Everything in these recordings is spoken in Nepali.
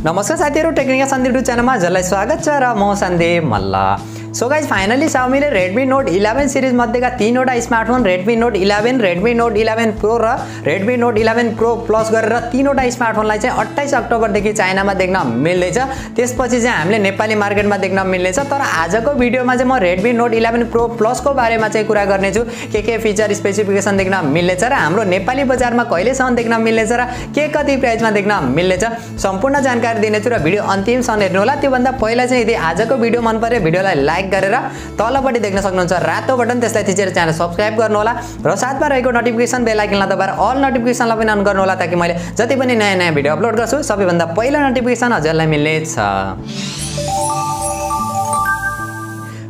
नमस्कार साथीहरु, टेक्निकल सन्दीप च्यानलमा हजुरलाई स्वागत छ र म Sandeep Malla. So guys finally Xiaomi ले Redmi Note 11 सिरिज मध्येका तीनवटा smartphone Redmi Note 11, Redmi Note 11 Pro र Redmi Note 11 Pro Plus गरेर तीनवटा स्मार्टफोनलाई चाहिँ 28 अक्टोबर देखि चाइनामा देख्न मिल्दैछ। त्यसपछि चाहिँ हामीले नेपाली मार्केटमा देख्न मिल्नेछ। तर आजको भिडियोमा चाहिँ म Redmi Note 11 Pro Plus को बारेमा चाहिँ कुरा गर्ने छु। के फिचर स्पेसिफिकेसन देख्न मिल्नेछ र हाम्रो नेपाली बजारमा कहिलेसम्म देख्न मिल्नेछ र के कति प्राइसमा देख्न मिल्नेछ सम्पूर्ण जानकारी दिनेछु र भिडियो अन्तिमसम्म हेर्नु होला। त्यो भन्दा पहिला चाहिँ यदि आजको भिडियो मन पर्यो भिडियोलाई लाइक गरेर तलपट्टि देख्न सक्नुहुन्छ रातो बटन, त्यसलाई थिचेर च्यानल सब्स्क्राइब गर्नु होला र साथमा रहेको नोटिफिकेसन बेल आइकनलाई दबाएर अल नोटिफिकेसनलाई पनि अन गर्नु होला ताकि मैले जति पनि नयाँ भिडियो अपलोड गर्छु सबैभन्दा पहिला नोटिफिकेसन हजुरलाई मिल्नेछ।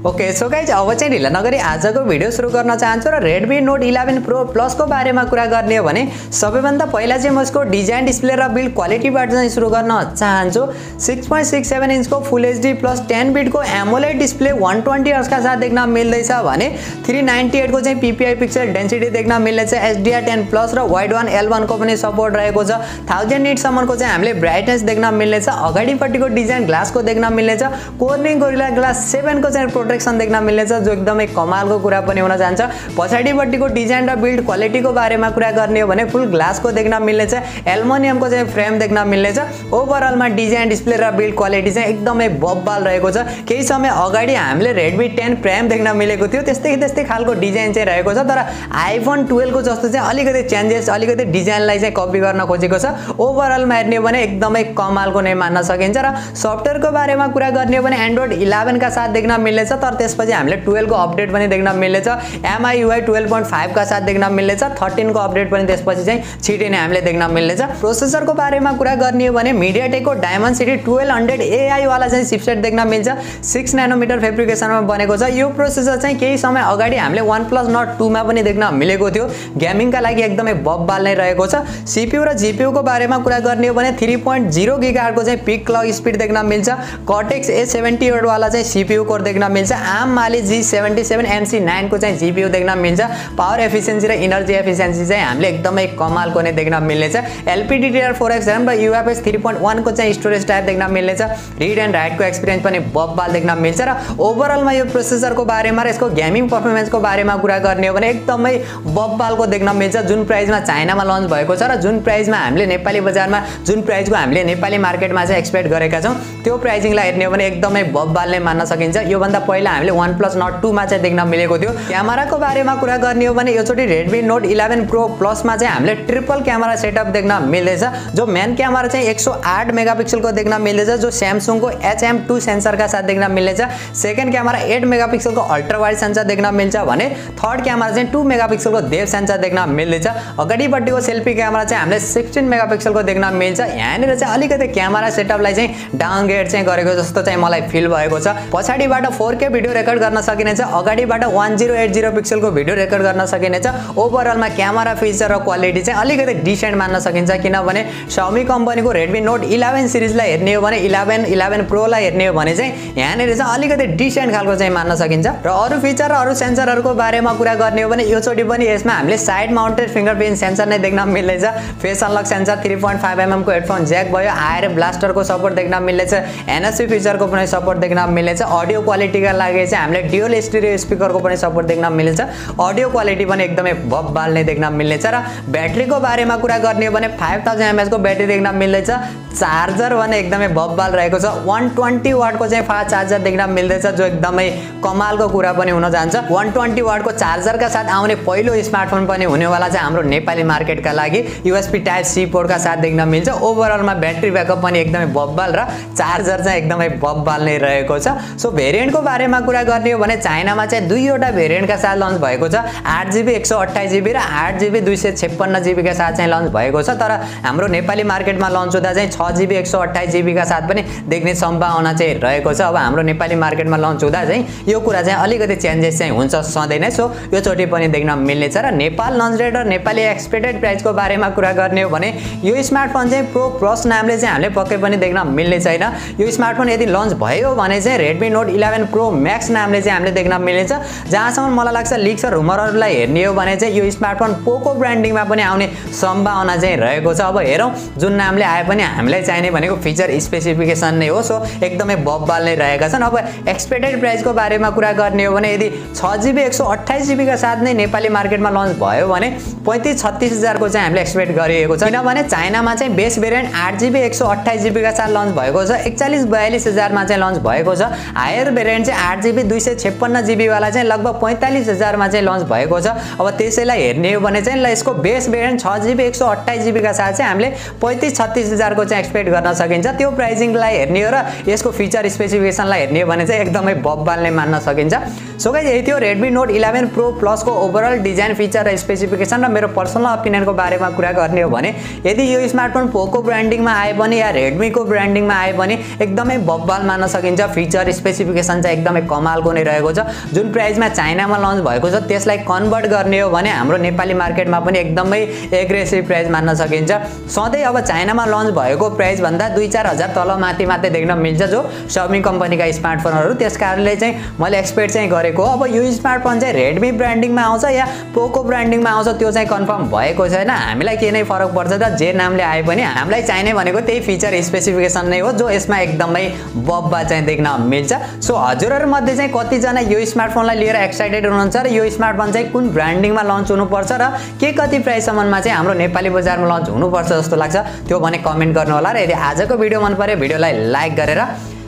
ओके सो गाइज अब चाहिँ ढिला नगरी आजको भिडियो सुरु गर्न चाहन्छु र Redmi Note 11 Pro Plus को बारेमा कुरा गर्ने हो भने सबैभन्दा पहिला चाहिँ म यसको डिजाइन, डिस्प्ले र बिल्ड क्वालिटीबाट चाहिँ सुरु गर्न चाहन्छु। 6.67 इन्चको फुल एचडी प्लस 10 बिटको एमोलेड डिस्प्ले 120 हर्ट्ज का साथ देख्न मिल्दैछ भने 398 को चाहिँ PPI पिक्सल डेन्सिटी देख्न मिल्नेछ। HDR10 प्लस र वाइड वन L1 को पनि सपोर्ट रहेको छ। 1000 निट सम्मको चाहिँ हामीले ब्राइटनेस देख्न मिल्नेछ। अगाडिपट्टिको डिजाइन ग्लासको देख्न मिल्नेछ। कोर्निङ गोरिल्ला ग्लास 7 को चाहिँ प्रोटेक्सन देख्न मिल्नेछ जो एकदमै कमालको कुरा पनि हुन जान्छ। पछाडिपट्टिको डिजाइन र बिल्ड क्वालिटीको बारेमा कुरा गर्ने हो भने फुल ग्लासको देख्न मिल्नेछ। एल्युमिनियमको चाहिँ फ्रेम देख्न मिल्नेछ। ओभरअलमा डिजाइन, डिस्प्ले र बिल्ड क्वालिटी चाहिँ एकदमै बब्बाल रहेको छ। केही समय अगाडि हामीले Redmi 10 प्राइम देख्न मिलेको थियो, त्यस्तै खालको डिजाइन चाहिँ रहेको छ। तर iPhone 12 को जस्तो चाहिँ अलिकति चेन्जेस, अलिकति डिजाइनलाई चाहिँ कपी गर्न खोजेको छ। ओभरअलमा हेर्ने हो भने एकदमै कमालको नै मान्न सकिन्छ। र सफ्टवेयरको बारेमा कुरा गर्ने हो भने Android 11 का साथ देख्न मिल्नेछ। तर त्यसपछि हामीले 12 को अपडेट पनि देख्न मिल्नेछ। MIUI 12.5 का साथ देख्न मिल्नेछ। 13 को अपडेट पनि त्यसपछि चाहिँ छिटै नै हामीले देख्न मिल्नेछ। प्रोसेसरको बारेमा कुरा गर्ने हो भने MediaTek को Dimensity 1200 AI वाला चाहिँ चिपसेट देख्न मिल्छ। 6 नैनोमिटर फेब्रिकेसनमा बनेको छ। यो प्रोसेसर चाहिँ केही समय अगाडि हामीले OnePlus Nord 2 मा पनि देख्न मिलेको थियो। गेमिङका लागि एकदमै बब्बाल नै रहेको छ। CPU र GPU को बारेमा कुरा गर्ने हो भने 3.0 GHz को चाहिँ पिक क्लक स्पिड देख्न मिल्छ। Cortex A78 वाला चाहिँ CPU कोर देख्न मिल्छ। Mali G77 MC9 को चाहिँ GPU देख्न मिल्छ। पावर एफिसिएन्सी र एनर्जी एफिसिएन्सी चाहिँ हामीले एकदमै कमालको नै देख्न मिल्नेछ। LPDDR4X RAM र UFS 3.1 को चाहिँ स्टोरेज टाइप देख्न मिल्नेछ। रिड एन्ड राइट को एक्सपिरियन्स पनि बब्बाल देख्न मिल्छ। र ओभरअलमा यो प्रोसेसरको बारेमा र यसको गेमिङ परफर्मेन्सको बारेमा कुरा गर्ने हो भने एकदमै बब्बालको देख्न मिल्छ। जुन प्राइसमा चाइनामा लन्च भएको छ र जुन प्राइसमा हामीले नेपाली बजारमा जुन प्राइसको हामीले नेपाली मार्केटमा चाहिँ एक्सपेक्ट गरेका छौं त्यो प्राइसिङलाई हेर्ने हो भने एकदमै बब्बाल नै मान्न सकिन्छ। यो भन्दा पहिला हामीले OnePlus Nord 2 मा चाहिँ देख्न मिलेको थियो। क्यामेराको बारेमा कुरा गर्ने हो भने योचोटी Redmi Note 11 Pro Plus मा चाहिँ हामीले ट्रिपल क्यामेरा सेटअप देख्न मिल्दैछ। जो मेन क्यामेरा चाहिँ 108 मेगापिक्सलको देख्न मिल्दैछ जो Samsung को HM2 सेन्सरका साथ देख्न मिल्नेछ। सेकेन्ड क्यामेरा 8 मेगापिक्सलको अल्ट्रा वाइड सेन्सर देख्न मिल्छ भने थर्ड क्यामेरा चाहिँ 2 मेगापिक्सलको डेप्थ सेन्सर देख्न मिल्दैछ। अगाडिपट्टिको सेल्फी क्यामेरा चाहिँ हामीले 16 मेगापिक्सलको देख्न मिल्छ। यहाँनिर चाहिँ अलिकति क्यामेरा सेटअपलाई चाहिँ डाउनग्रेड चाहिँ गरेको जस्तो चाहिँ मलाई फिल भएको छ। पछाडिबाट 4K भिडियो रेकर्ड गर्न सकिनेछ। अगाडिबाट 1080 पिक्सलको भिडियो रेकर्ड गर्न सकिनेछ। ओभरअलमा क्यामेरा फिचर र क्वालिटी चाहिँ अलिकति डिसेन्ट मान्न सकिन्छ किनभने Xiaomi कम्पनीको Redmi Note 11 सिरिजलाई हेर्ने हो भने 11 Pro लाई हेर्ने हो भने चाहिँ यहाँनिर चाहिँ अलिकति डिसेन्ट खालको चाहिँ मान्न सकिन्छ। र अरु फिचर र अरु सेन्सरहरुको बारेमा कुरा गर्ने हो भने योचोटी पनि यसमा हामीले साइड माउन्टेड फिंगरप्रिन्ट सेन्सर नै देख्न मिल्दैछ। फेस अनलक सेन्सर, 3.5 mm को हेडफोन ज्याक भयो, आएर ब्लास्टरको सपोर्ट देख्न मिल्नेछ। NFC फिचरको पनि सपोर्ट देख्न मिल्नेछ। अडियो क्वालिटीका लागि चाहिँ हामीले ड्युअल स्टिरियो स्पिकरको पनि सपोर्ट देख्न मिल्नेछ। अडियो क्वालिटी पनि एकदमै बब्बाल नै देख्न मिल्नेछ। र ब्याट्रीको बारेमा कुरा गर्ने हो भने 5000 mAh को ब्याट्री देख्न मिल्दैछ। चार्जर भने एकदमै बब्बाल रहेको छ। 120 वाट को चाहिँ फास्ट चार्जर देख्न मिल्दैछ जो एकदमै कमालको कुरा पनि हुन जान्छ। 120 वाट को चार्जरका साथ आउने पहिलो स्मार्टफोन पनि हुनेवाला चाहिँ हाम्रो नेपाली मार्केटका लागि USB टाइप C पोर्ट का साथ देख्न मिल्छ। ओभरअलमा ब्याट्री ब्याकअप पनि एकदमै बब्बाल र चार्जर चाहिँ एकदमै बब्बाल नै रहेको छ। सो भेरिएन्टको बारेमा कुरा गर्ने हो भने चाइनामा चाहिँ दुईवटा भेरिएन्टका साथ लन्च भएको छ। 8GB 128GB र 8GB 256GB का साथ चाहिँ लन्च भएको छ। तर हाम्रो नेपाली मार्केटमा लन्च हुँदा चाहिँ 6GB 128GB का साथ पनि देख्ने सम्भावना चाहिँ रहेको छ। अब हाम्रो नेपाली मार्केटमा लन्च हुँदा चाहिँ यो कुरा चाहिँ अलिकति चेन्जेस चाहिँ हुन्छ सधैं नै। सो यो चोटी पनि देख्न मिल्नेछ। र नेपाल लन्च रेट र नेपाली एक्सपेक्टेड प्राइसको बारेमा कुरा गर्ने हो भने यो स्मार्टफोन चाहिँ Pro Plus नामले चाहिँ हामीले पक्कै पनि देख्न मिल्ने छैन। यो स्मार्टफोन यदि लन्च भयो भने चाहिँ Redmi Note 11 Pro म्याक्स नामले चाहिँ हामीले देख्न मिल्नेछ। जहाँसम्म मलाई लाग्छ लिक्स र रुमरहरूलाई हेर्ने हो भने चाहिँ यो स्मार्टफोन पोको ब्रान्डिङमा पनि आउने सम्भावना चाहिँ रहेको छ। अब हेरौँ जुन नामले आए पनि हामीलाई चाहिने भनेको फिचर स्पेसिफिकेसन नै हो। सो एकदमै बब्बाल नै रहेका छन्। अब एक्सपेक्टेड प्राइसको बारेमा कुरा गर्ने हो भने यदि 6GB 128GB का साथ नै नेपाली मार्केटमा लन्च भयो भने 35-36 हजारको चाहिँ हामीले एक्सपेक्ट गरिएको छ। किनभने चाइनामा चाहिँ बेस भेरिएन्ट 8GB 128GB का साथ लन्च भएको छ, 41-42 हजारमा चाहिँ लन्च भएको छ। हायर भेरिएन्ट चाहिँ 8GB 256GB वाला चाहिँ लगभग 45 हजारमा चाहिँ लन्च भएको छ। अब त्यसैलाई हेर्ने हो भने चाहिँ ल यसको बेस भेरिएन्ट 6GB 128GB का साथ चाहिँ हामीले 35-36 हजारको चाहिँ एक्सपेक्ट गर्न सकिन्छ। त्यो प्राइसिङलाई हेर्ने हो र यसको फिचर स्पेसिफिकेसनलाई हेर्ने हो भने चाहिँ एकदमै बब्बाल नै मान्न सकिन्छ। सो गाइस यही थियो Redmi Note 11 Pro Plus को ओभरअल डिजाइन फिचर र स्पेसिफिकेसन र मेरो पर्सनल ओपिनियनको बारेमा कुरा गर्ने हो भने यदि यो स्मार्टफोन पोको ब्रान्डिङमा आए पनि या Redmi को ब्रान्डिङमा आए पनि एकदमै बब्बाल मान्न सकिन्छ। फिचर स्पेसिफिकेसन चाहिँ एकदमै कमालको नै रहेको छ। जुन प्राइसमा चाइनामा लन्च भएको छ त्यसलाई कन्भर्ट गर्ने हो भने हाम्रो नेपाली मार्केटमा पनि एकदमै एग्रेसिभ प्राइस मान्न सकिन्छ। सधैँ अब चाइनामा लन्च भएको प्राइस भन्दा 2-4 हजार तल माथि मात्रै देख्न मिल्छ जो Xiaomi कम्पनीका स्मार्टफोनहरू। त्यसकारणले चाहिँ मैले एक्सपेक्ट चाहिँ गरेको। अब यो स्मार्टफोन चाहिँ Redmi ब्रान्डिङमा आउँछ या पोको ब्रान्डिङमा आउँछ त्यो चाहिँ कन्फर्म भएको छैन। हामीलाई के नै फरक पर्छ त, जे नामले आए पनि हामीलाई चाहिने भनेको त्यही फिचर स्पेसिफिकेसन नै हो जो यसमा एकदमै बब्बा चाहिँ देख्न मिल्छ। सो हजुरहरू मध्ये चाहिँ कतिजना यो स्मार्टफोनलाई लिएर एक्साइटेड हुनुहुन्छ र यो स्मार्टफोन चाहिँ कुन ब्रान्डिङमा लन्च हुनुपर्छ र के कति प्राइससम्ममा चाहिँ हाम्रो नेपाली बजारमा लन्च हुनुपर्छ जस्तो लाग्छ त्यो भने कमेन्ट गर्नु होला। र यदि आजको भिडियो मन पर्यो भिडियोलाई लाइक गरेर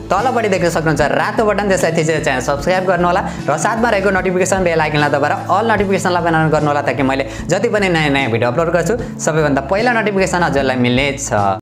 तलपट्टि देख्न सक्नुहुन्छ रातो बटन, त्यसलाई थिचेर च्यानल सब्स्क्राइब गर्नु होला र साथमा रहेको नोटिफिकेसन बेल आइकनलाई दबाएर अल नोटिफिकेसनलाई पनि अन गर्नु होला ताकि मैले जति पनि नयाँ भिडियो अपलोड गर्छु सबैभन्दा पहिला नोटिफिकेसन हजुरलाई मिल्नेछ।